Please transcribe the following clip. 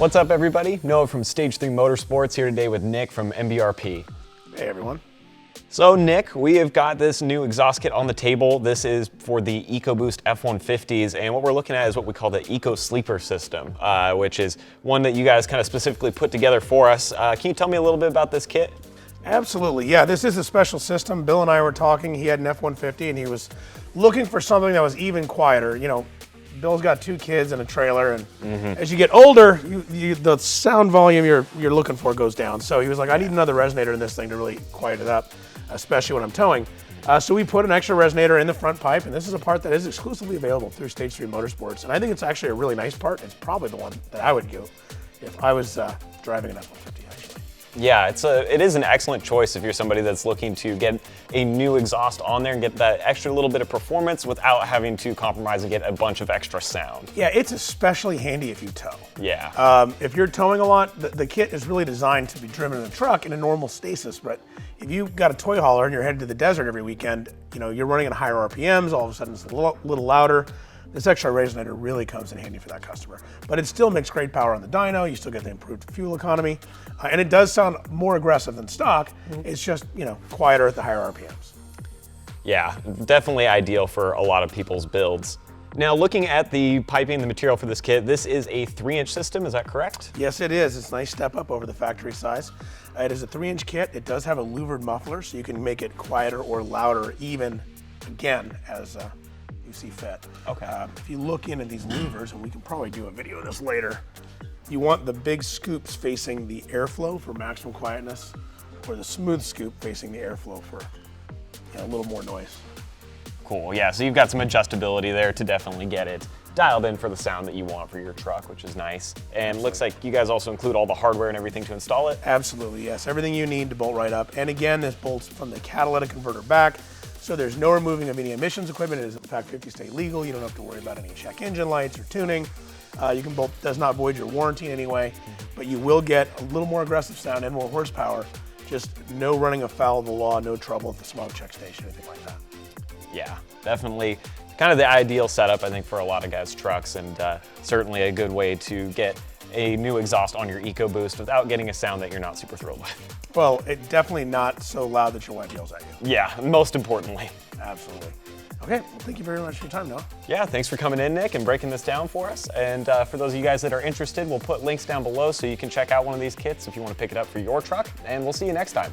What's up, everybody? Noah from Stage 3 Motorsports here today with Nick from MBRP. Hey, everyone. So, Nick, we have got this new exhaust kit on the table. This is for the EcoBoost F-150s, and what we're looking at is what we call the Ecosleeper system, which is one that you guys kind of specifically put together for us. Can you tell me a little bit about this kit? Absolutely, yeah, this is a special system. Bill and I were talking, he had an F-150 and he was looking for something that was even quieter. You know, Bill's got 2 kids and a trailer, and as you get older, the sound volume you're looking for goes down. So he was like, I need another resonator in this thing to really quiet it up, especially when I'm towing. So we put an extra resonator in the front pipe, and this is a part that is exclusively available through Stage 3 Motorsports. And I think it's actually a really nice part. It's probably the one that I would go if I was driving an F-150, actually. Yeah, it is an excellent choice if you're somebody that's looking to get a new exhaust on there and get that extra little bit of performance without having to compromise and get a bunch of extra sound. Yeah, it's especially handy if you tow. Yeah. If you're towing a lot, the kit is really designed to be driven in a truck in a normal stasis, but if you've got a toy hauler and you're headed to the desert every weekend, you know, you're running at higher RPMs, all of a sudden it's a little louder. This extra resonator really comes in handy for that customer. But it still makes great power on the dyno, you still get the improved fuel economy, and it does sound more aggressive than stock. It's just, you know, quieter at the higher RPMs. Yeah, definitely ideal for a lot of people's builds. Now, looking at the piping, the material for this kit, this is a 3-inch system, is that correct? Yes, it is. It's a nice step up over the factory size. It is a 3-inch kit. It does have a louvered muffler, so you can make it quieter or louder, even, again, as you see fit. Okay. If you look into these louvers, and we can probably do a video of this later, you want the big scoops facing the airflow for maximum quietness, or the smooth scoop facing the airflow for, you know, a little more noise. Cool, yeah, so you've got some adjustability there to definitely get it dialed in for the sound that you want for your truck, which is nice. And looks like you guys also include all the hardware and everything to install it? Absolutely, yes. Everything you need to bolt right up. And again, this bolts from the catalytic converter back, so there's no removing of any emissions equipment. It is in fact 50 state legal. You don't have to worry about any check engine lights or tuning. You can bolt, does not void your warranty in any way, but you will get a little more aggressive sound and more horsepower. Just no running afoul of the law, no trouble at the smog check station, anything like that. Yeah, definitely kind of the ideal setup, I think, for a lot of guys' trucks, and certainly a good way to get a new exhaust on your EcoBoost without getting a sound that you're not super thrilled with. Well, it's definitely not so loud that your wife yells at you. Yeah, most importantly. Absolutely. Okay, well, thank you very much for your time, Noah. Yeah, thanks for coming in, Nick, and breaking this down for us. And for those of you guys that are interested, we'll put links down below so you can check out one of these kits if you want to pick it up for your truck, and we'll see you next time.